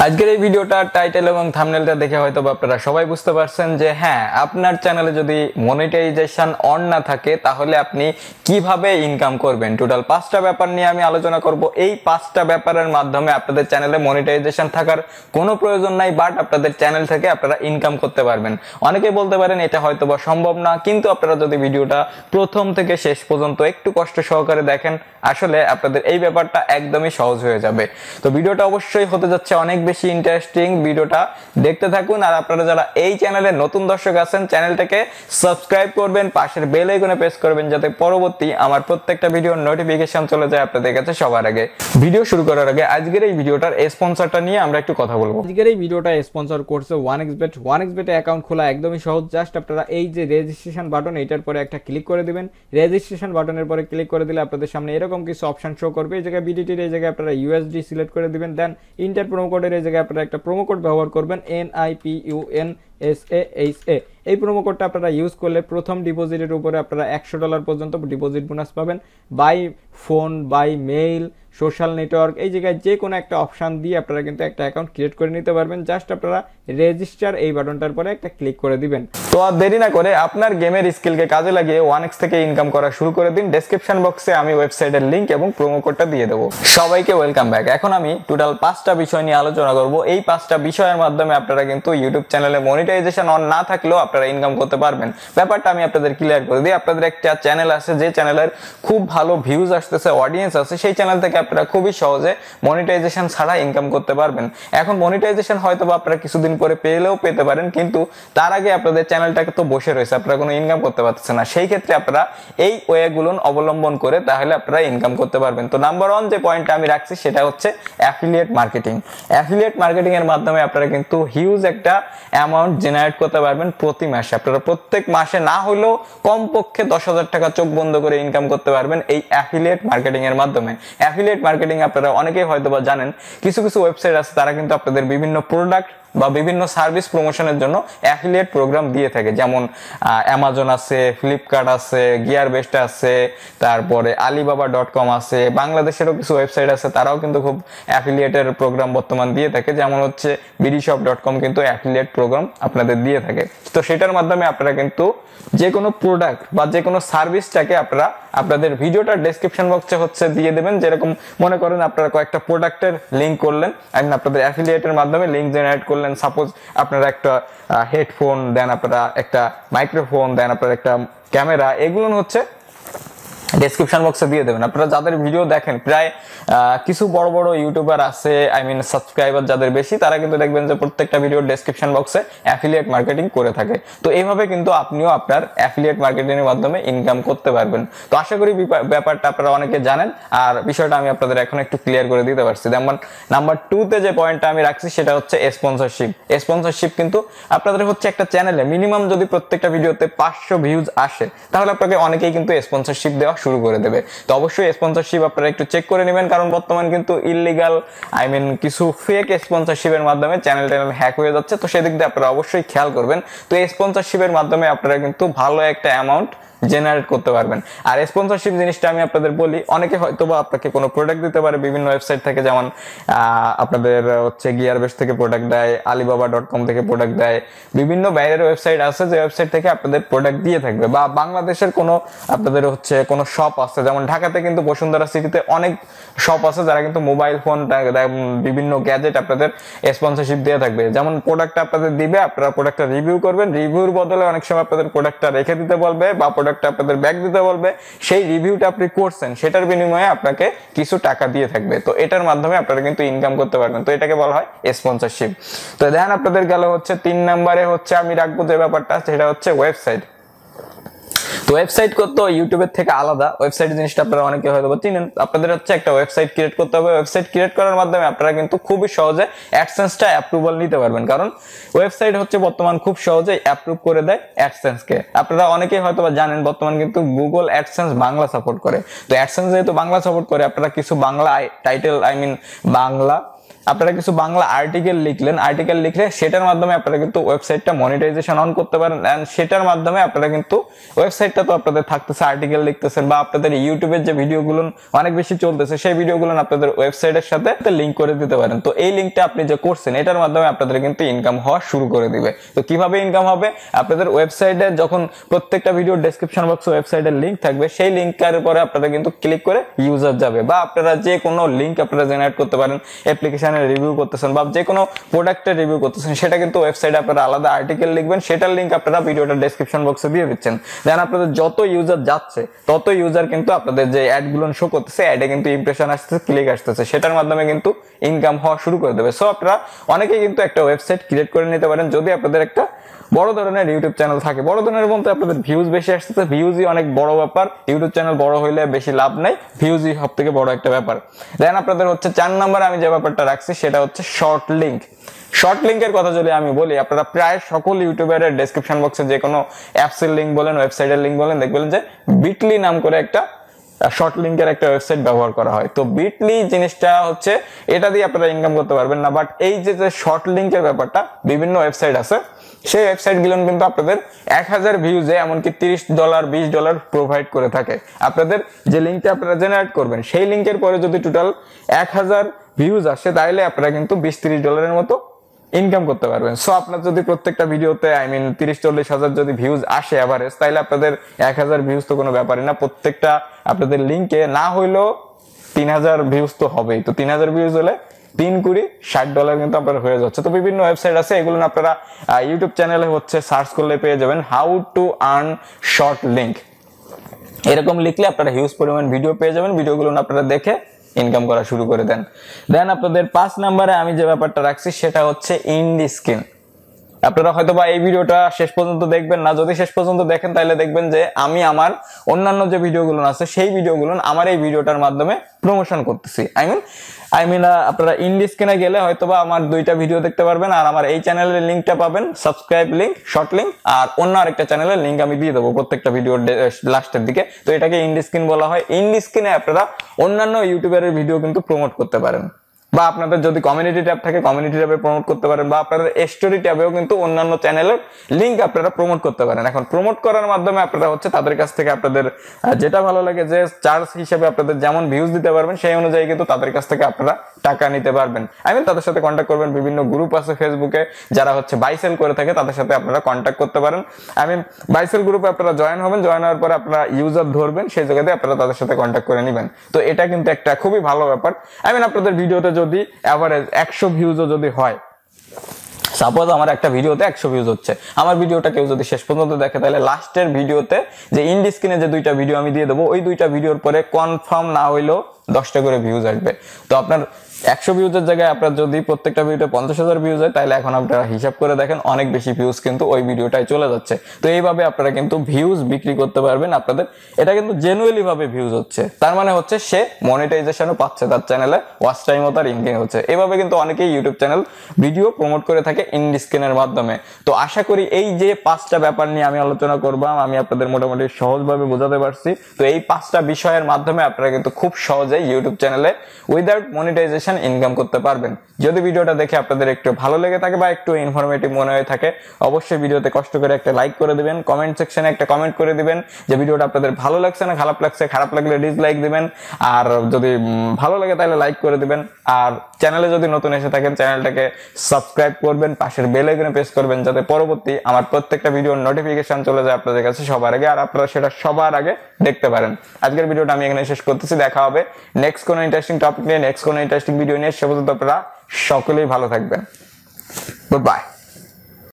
আজকের এই ভিডিওটার টাইটেল এবং থাম্বনেলটা দেখে হয়তো আপনারা সবাই বুঝতে পারছেন যে হ্যাঁ, আপনার চ্যানেলে যদি মনিটাইজেশন অন না থাকে তাহলে আপনি কিভাবে ইনকাম করবেন। টোটাল 5টা ব্যাপার নিয়ে আমি আলোচনা করব। এই 5টা ব্যাপারের মাধ্যমে আপনাদের চ্যানেলে মনিটাইজেশন থাকার কোনো প্রয়োজন নাই, বাট আপনাদের চ্যানেল থেকে আপনারা ইনকাম করতে পারবেন। অনেকেই বলতে পারেন এটা হয়তো বা সম্ভব না, কিন্তু আপনারা যদি ভিডিওটা প্রথম থেকে শেষ পর্যন্ত একটু কষ্ট সহকারে দেখেন, আসলে আপনাদের এই ব্যাপারটা একদমই সহজ হয়ে যাবে। তো ভিডিওটা অবশ্যই হতে যাচ্ছে অনেক বেশি ইন্টারেস্টিং, ভিডিওটা দেখতে থাকুন। আর আপনারা যারা এই চ্যানেলে নতুন দর্শক আছেন, চ্যানেলটাকে সাবস্ক্রাইব করবেন, পাশের বেল আইকনে প্রেস করবেন যাতে পরবর্তী আমার প্রত্যেকটা ভিডিওর নোটিফিকেশন চলে যায় আপনাদের কাছে সবার আগে। ভিডিও শুরু করার আগে আজকের এই ভিডিওটার স্পন্সরটা নিয়ে আমরা একটু কথা বলবো। আজকের এই ভিডিওটা স্পন্সর করছে 1xbet। 1xbet এ অ্যাকাউন্ট খোলা একদমই সহজ। জাস্ট আপনারা এই যে রেজিস্ট্রেশন বাটন, এটার পরে একটা ক্লিক করে দিবেন। রেজিস্ট্রেশন বাটনের পরে ক্লিক করে দিলে আপনাদের সামনে এরকম কিছু অপশন শো করবে। এই জায়গায় বিডিটির এই জায়গায় আপনারা ইউএসডি সিলেক্ট করে দিবেন। দেন ইন্টার প্রোমো কোডের এই জায়গায় আপনারা একটা প্রোমো কোড ব্যবহার করবেন, NIPUNSAHA। এই প্রোমো কোডটা আপনারা ইউজ করলে প্রথম ডিপোজিটের উপরে আপনারা $100 পর্যন্ত ডিপোজিট বোনাস পাবেন। By phone, by mail, social network, এই জায়গায় যে কোনো একটা অপশান দিয়ে আপনারা কিন্তু একটা অ্যাকাউন্ট ক্রিয়েট করে নিতে পারবেন। জাস্ট আপনারা রেজিস্টার এই বাটনটার পরে একটা ক্লিক করে দিবেন। তো আর দেরি না করে আপনার গেমের স্কিলকে কাজে লাগিয়ে 1x থেকে ইনকাম করা শুরু করে দিন। ডেসক্রিপশন বক্সে আমি ওয়েবসাইটের লিংক এবং প্রোমো কোডটা দিয়ে দেবো। সবাইকে ওয়েলকাম ব্যাক। এখন আমি টোটাল 5টা বিষয় নিয়ে আলোচনা করব। এই 5টা বিষয়ের মাধ্যমে আপনারা কিন্তু ইউটিউব চ্যানেলে মনিটাইজেশন অন না থাকলেও আপনারা ইনকাম করতে পারবেন। ব্যাপারটা আমি আপনাদের ক্লিয়ার করে দিই। আপনাদের একটা চ্যানেল আছে, যে চ্যানেলের খুব ভালো ভিউজ আসতেছে, অডিয়েন্স আছে, সেই চ্যানেল থেকে আপনারা খুবই সহজে মনিটাইজেশন ছাড়া ইনকাম করতে পারবেন। এখন মনিটাইজেশন হয়তো বা আপনারা কিছুদিন পরে পেলেও পেতে পারেন, কিন্তু তার আগে আপনাদের চ্যানেলটাকে তো বসে রয়েছে, আপনারা কোনো ইনকাম করতে পারতেছেন না। সেই ক্ষেত্রে আপনারা এই ওয়েগুলো অবলম্বন করে তাহলে আপনারা ইনকাম করতে পারবেন। তো নাম্বার 1 যে পয়েন্টটা আমি রাখছি সেটা হচ্ছে অ্যাফিলিয়েট মার্কেটিং। অ্যাফিলিয়েট মার্কেটিং এর মাধ্যমে আপনারা কিন্তু হিউজ একটা অ্যামাউন্ট জেনারেট করতে পারবেন প্রতি মাসে। আপনারা প্রত্যেক মাসে না হলেও কমপক্ষে 10,000 টাকা চোখ বন্ধ করে ইনকাম করতে পারবেন এই অ্যাফিলিয়েট মার্কেটিং এর মাধ্যমে। অ্যাফিলিয়েট মার্কেটিং আপনারা অনেকেই হয়তো বা জানেন, কিছু কিছু ওয়েবসাইট আছে তারা কিন্তু আপনাদের বিভিন্ন প্রোডাক্ট বা বিভিন্ন সার্ভিস প্রমোশনের জন্য অ্যাফিলিয়েট প্রোগ্রাম দিয়ে থাকে। যেমন অ্যামাজন আছে, ফ্লিপকার্ট আছে, গিয়ার বেস্ট আছে, তারপরে alibaba.com আছে, বাংলাদেশেরও কিছু ওয়েবসাইট আছে তারাও কিন্তু খুব অ্যাফিলিয়েটের প্রোগ্রাম বর্তমান দিয়ে থাকে। যেমন হচ্ছে bdshop.com কিন্তু অ্যাফিলিয়েট প্রোগ্রাম আপনাদের দিয়ে থাকে। তো সেটার মাধ্যমে আপনারা কিন্তু যে কোনো প্রোডাক্ট বা যে কোনো সার্ভিসটাকে আপনারা আপনাদের ভিডিওটার ডেসক্রিপশন বক্সে হচ্ছে দিয়ে দেবেন। যেরকম মনে করেন আপনারা কয়েকটা প্রোডাক্টের লিঙ্ক করলেন, আপনাদের অ্যাফিলিয়েটের মাধ্যমে লিঙ্ক জেনারেট করলেন। সাপোজ আপনারা একটা হেডফোন দেন, আপনারা একটা মাইক্রোফোন দেন, আপনারা একটা ক্যামেরা, এগুলো হচ্ছে ডেসক্রিপশন বক্সে দিয়ে দেবেন। আপনারা যাদের ভিডিও দেখেন, প্রায় কিছু বড় বড় ইউটিউবার আছে, সাবস্ক্রাইবার যাদের বেশি, তারা কিন্তু দেখবেন যে প্রত্যেকটা ভিডিওর ডেসক্রিপশন বক্সে অ্যাফিলিয়েট মার্কেটিং করে থাকে। তো এইভাবে কিন্তু আপনিও আপনার অ্যাফিলিয়েট মার্কেটিং এর মাধ্যমে ইনকাম করতে পারবেন। তো আশা করি ব্যাপারটা আপনারা অনেকে জানেন, আর বিষয়টা আমি আপনাদের এখন একটু ক্লিয়ার করে দিতে পারছি। যেমন নাম্বার 2 তে যে পয়েন্টটা আমি রাখছি সেটা হচ্ছে স্পন্সরশিপ। স্পন্সরশিপ কিন্তু আপনাদের হচ্ছে একটা চ্যানেলে মিনিমাম যদি প্রত্যেকটা ভিডিওতে 500 ভিউজ আসে, তাহলে আপনাকে অনেকেই কিন্তু স্পন্সরশিপ দেওয়া শুরু করে দেবে। তো অবশ্যই স্পন্সরশিপ আপনারা একটু চেক করে নেবেন, কারণ বর্তমান কিন্তু ইললিগাল কিছু ফেক স্পন্সরশিপের মাধ্যমে চ্যানেল হ্যাক হয়ে যাচ্ছে। তো সেদিক দিয়ে আপনারা অবশ্যই খেয়াল করবেন। তো এই স্পন্সরশিপের মাধ্যমে আপনারা কিন্তু ভালো একটা অ্যামাউন্ট জেনারেট করতে পারবেন। আর স্পন্সরশিপ জিনিসটা আমি আপনাদের বলি, অনেকে হয়তো বা আপনাকে কোনো প্রোডাক্ট দিতে পারে বিভিন্ন ওয়েবসাইট থেকে, যেমন আপনাদের হচ্ছে গিয়ার বেস্ট থেকে প্রোডাক্ট দেয়, alibaba.com থেকে প্রোডাক্ট দেয়, বিভিন্ন বাইরের ওয়েবসাইট আছে যে ওয়েবসাইট থেকে আপনাদের প্রোডাক্ট দিয়ে থাকবে। বা বাংলাদেশের কোনো আপনাদের হচ্ছে কোনো শপ আছে, যেমন ঢাকাতে কিন্তু বসুন্ধরা সিটিতে অনেক শপ আছে যারা কিন্তু মোবাইল ফোন, বিভিন্ন গ্যাজেট আপনাদের স্পন্সরশিপ দিয়ে থাকবে। যেমন প্রোডাক্টটা আপনাদের দিবে, আপনারা প্রোডাক্টটা রিভিউ করবেন, রিভিউর বদলে অনেক সময় আপনাদের প্রোডাক্টটা রেখে দিতে বলবে বা আপনাদের ব্যাক দিতে বলবে। সেই রিভিউটা আপনি করছেন, সেটার বিনিময়ে আপনাকে কিছু টাকা দিয়ে থাকবে। তো এটার মাধ্যমে আপনারা কিন্তু ইনকাম করতে পারবেন। তো এটাকে বলা হয় স্পন্সরশিপ। তো দেখেন আপনাদের গেল হচ্ছে 3 নম্বরে হচ্ছে আমি রাখবো যে ব্যাপারটা, সেটা হচ্ছে ওয়েবসাইট। তো ওয়েবসাইট করতে ইউটিউবের থেকে আলাদা। ওয়েবসাইট জিনিসটা আপনারা অনেকে হয়তো চিনেন। আপনাদের হচ্ছে একটা ওয়েবসাইট ক্রিয়েট করতে হবে। ওয়েবসাইট ক্রিয়েট করার মাধ্যমে আপনারা কিন্তু খুবই সহজে অ্যাডসেন্সটা অ্যাপ্রুভাল নিতে পারবেন, কারণ ওয়েবসাইট হচ্ছে বর্তমান খুব সহজে অ্যাপ্রুভ করে দেয় অ্যাডসেন্সকে। আপনারা অনেকেই হয়তো জানেন বর্তমান কিন্তু গুগল অ্যাডসেন্স বাংলা সাপোর্ট করে। তো অ্যাডসেন্স যেহেতু বাংলা সাপোর্ট করে, আপনারা কিছু বাংলা টাইটেল বাংলা আপনারা কিছু বাংলা আর্টিকেল লিখলেন, আর্টিকেল লিখলে সেটার মাধ্যমে আপনারা কিন্তু ওয়েবসাইটটা মনিটাইজেশন অন করতে পারেন, এন্ড সেটার মাধ্যমে আপনারা কিন্তু ওয়েবসাইটটা তো আপনাদের থাকতেছে, আর্টিকেল লিখতেছেন বা আপনাদের ইউটিউবের যে ভিডিওগুলো অনেক বেশি চলতেছে সেই ভিডিওগুলো আপনাদের ওয়েবসাইটের সাথে লিংক করে দিতে পারেন। তো এই লিংকটা আপনি যে করছেন এটার মাধ্যমে আপনাদের কিন্তু ইনকাম হওয়া শুরু করে দিবে। তো কিভাবে ইনকাম হবে? আপনাদের ওয়েবসাইটে যখন প্রত্যেকটা ভিডিও ডেসক্রিপশন বক্সে ওয়েবসাইটের লিংক থাকবে, সেই লিংকের পরে আপনারা কিন্তু ক্লিক করে ইউজার যাবে, বা আপনারা যে কোনো লিংক আপনারা জেনারেট করতে পারেন, অ্যাপ্লিকেশনের রিভিউ করতেছেন বা যে কোনো প্রোডাক্টের রিভিউ করতেছেন, সেটা কিন্তু ওয়েবসাইটে আপনারা আলাদা আর্টিকেল লিখবেন, সেটার লিংক আপনারা ভিডিওটা ডেসক্রিপশন বক্সে দিয়ে দিচ্ছেন। দেন আপনাদের যত ইউজার যাচ্ছে তত ইউজার কিন্তু আপনাদের যে অ্যাডগুলো শো করতেছে, অ্যাডে কিন্তু ইমপ্রেশন আসতেছে, ক্লিক আসতেছে, সেটার মাধ্যমে কিন্তু ইনকাম হওয়া শুরু করে দেবে। সো আপনারা অনেকেই কিন্তু একটা ওয়েবসাইট ক্রিয়েট করে নিতে পারেন যদি আপনাদের একটা বড় ধরনের ইউটিউব চ্যানেল থাকে। বড় ধরনের বলতে আপনাদের ভিউজ বেশি আসতেছে, ভিউজই অনেক বড় ব্যাপার, ইউটিউব চ্যানেল বড় হইলে বেশি লাভ নাই, ভিউজই সব থেকে বড় একটা ব্যাপার। দেন আপনাদের হচ্ছে 4 নম্বরে আমি যে ব্যাপারটা রাখছি সেটা হচ্ছে শর্ট লিংক। শর্ট লিংকের কথা যদি আমি বলি, আপনারা প্রায় সকল ইউটিউবারের ডেসক্রিপশন বক্সে যে কোনো অ্যাপসের লিংক বলেন, ওয়েবসাইটের লিংক বলেন, দেখবেন যে বিটলি নাম করে একটা শর্ট লিংকের একটা ওয়েবসাইট ব্যবহার করা হয়। তো বিটলি জিনিসটা হচ্ছে এটা দিয়ে আপনারা ইনকাম করতে পারবেন না, বাট এই যে শর্ট লিংকের ব্যাপারটা, বিভিন্ন ওয়েবসাইট আছে, সেই ওয়েবসাইট গুলো কিন্তু আপনাদের 1000 ভিউজে এমনকি $30 $20 প্রোভাইড করে থাকে। আপনাদের যে লিংকটা আপনারা জেনারেট করবেন সেই লিংকের পরে যদি টোটাল 1000 ভিউজ আসে, তাহলে আপনারা কিন্তু $20-30 মতো ইনকাম করতে পারবেন। সো আপনার যদি প্রত্যেকটা ভিডিওতে 30-40 হাজার যদি ভিউজ আসে এভারেজ, তাহলে আপনাদের 1000 ভিউজ তো কোনো ব্যাপারই না। প্রত্যেকটা আপনাদের লিংকে না হইলেও 3000 ভিউজ তো হবেই। তো 3000 ভিউজ হলে 3 $60 কিন্তু আপনার হয়ে যাচ্ছে। তো বিভিন্ন ওয়েবসাইট আছে, এগুলো আপনারা ইউটিউব চ্যানেলে হচ্ছে সার্চ করলে পেয়ে যাবেন, how to earn short link. এরকম লিখলে আপনারা হিউজ পরিমাণ ভিডিও পেয়ে যাবেন, ভিডিওগুলো আপনারা দেখে ইনকাম করা শুরু করে দেন। দেন আপনাদের 5 নম্বরে আমি যে ব্যাপারটা রাখছি সেটা হচ্ছে ইন্ডি স্ক্রিন। আপনারা হয়তো বা এই ভিডিওটা শেষ পর্যন্ত দেখবেন না, যদি শেষ পর্যন্ত দেখেন তাহলে দেখবেন যে আমি আমার অন্যান্য যে ভিডিওগুলো আছে সেই ভিডিওগুলো আমার এই ভিডিওটার মাধ্যমে প্রমোশন করতেছি। আই মিন আপনারা ইন্ডি স্ক্রিনে গেলে হয়তো বা আমার 2টা ভিডিও দেখতে পারবেন, আর আমার এই চ্যানেলের লিঙ্কটা পাবেন, সাবস্ক্রাইব লিঙ্ক, শর্ট লিঙ্ক, আর অন্য আরেকটা চ্যানেলের লিঙ্ক আমি দিয়ে দেবো প্রত্যেকটা ভিডিওর লাস্টের দিকে। তো এটাকে ইন্ডি স্ক্রিন বলা হয়। ইন্ডি স্ক্রিনে আপনারা অন্যান্য ইউটিউবারের ভিডিও কিন্তু প্রমোট করতে পারেন, বা আপনাদের যদি কমিউনিটি ট্যাব থাকে কমিউনিটি ট্যাবে প্রমোট করতে পারেন, বা আপনাদের স্টোরি ট্যাবেও কিন্তু অন্যান্য চ্যানেলের লিংক আপনারা প্রমোট করতে পারেন। এখন প্রমোট করার মাধ্যমে আপনারা হচ্ছে তাদের কাছ থেকে আপনাদের যেটা ভালো লাগে, যে চার্জ হিসেবে আপনাদের যেমন ভিউজ দিতে পারবেন সেই অনুযায়ী কিন্তু তাদের কাছ থেকে আপনারা টাকা নিতে পারবেন। তাদের সাথে কন্ট্যাক্ট করবেন, বিভিন্ন গ্রুপ আছে ফেসবুকে যারা হচ্ছে বাই সেল করে থাকে, তাদের সাথে আপনারা কন্ট্যাক্ট করতে পারেন। বাই সেল গ্রুপে আপনারা জয়েন হবেন, জয়েন হওয়ার পরে আপনারা ইউজার ধরবেন, সেই জায়গাতে আপনারা তাদের সাথে কন্ট্যাক্ট করে নেবেন। তো এটা কিন্তু একটা খুবই ভালো ব্যাপার। আপনাদের ভিডিওতে যদি এভারেজ 100 ভিউজও যদি হয়, সাপোজ আমার একটা ভিডিওতে 100 ভিউজ হচ্ছে, আমার ভিডিওটা কেউ যদি শেষ পর্যন্ত দেখে, তাহলে লাস্টের ভিডিওতে যে ইন্ডি স্ক্রিনে যে 2টা ভিডিও আমি দিয়ে দেবো, ওই 2টা ভিডিওর পরে কনফার্ম না হইলেও 10টা করে ভিউজ আসবে। তো আপনার 100 ভিউজের জায়গায় আপনার যদি প্রত্যেকটা ভিডিওতে 50,000 ভিউজ হয়, তাহলে এখন আপনারা হিসাব করে দেখেন অনেক বেশি ভিউজ কিন্তু ওই ভিডিওটাই চলে যাচ্ছে। তো এইভাবে আপনারা কিন্তু ভিউজ বিক্রি করতে পারবেন। আপনাদের এটা কিন্তু জেনুইনলি ভাবে ভিউজ হচ্ছে, তার মানে হচ্ছে সে মনিটাইজেশনও পাচ্ছে, তার চ্যানেলে ওয়াচ টাইমও তার ইনকাম হচ্ছে। এভাবে কিন্তু অনেকেই ইউটিউব চ্যানেল ভিডিও প্রমোট করে থাকে ইন্ডি স্ক্রিনের মাধ্যমে। তো আশা করি এই যে 5টা ব্যাপার নিয়ে আমি আলোচনা করলাম, আমি আপনাদের মোটামুটি সহজভাবে বোঝাতে পারছি। তো এই 5টা বিষয়ের মাধ্যমে আপনারা কিন্তু খুব সহজেই ইউটিউব চ্যানেলে উইদাউট মনিটাইজেশন ইনকাম করতে পারবেন। যদি ভিডিওটা দেখে আপনাদের একটু ভালো লেগে থাকে বা একটু ইনফরমেটিভ মনে হয়ে থাকে, অবশ্যই ভিডিওতে কষ্ট করে একটা লাইক করে দিবেন, কমেন্ট সেকশনে একটা কমেন্ট করে দিবেন যে ভিডিওটা আপনাদের ভালো লাগছে না খারাপ লাগছে, খারাপ লাগলে ডিসলাইক দিবেন, আর যদি ভালো লাগে তাহলে লাইক করে দিবেন। আর চ্যানেলে যদি নতুন এসে থাকেন চ্যানেলটাকে সাবস্ক্রাইব করবেন, পাশের বেল আইকনে প্রেস করবেন, যাতে পরবর্তী আমার প্রত্যেকটা ভিডিওর নোটিফিকেশন চলে যায় আপনাদের কাছে সবার আগে, আর আপনারা সেটা সবার আগে দেখতে পারেন। আজকের ভিডিওটা আমি এখানে শেষ করতেছি, দেখা হবে নেক্সট কোনো ইন্টারেস্টিং টপিক নিয়ে, নেক্সট কোনো ইন্টারেস্টিং ভিডিও নিয়ে। সে পর্যন্ত আপনারা সকলেই ভালো থাকবেন। Good bye.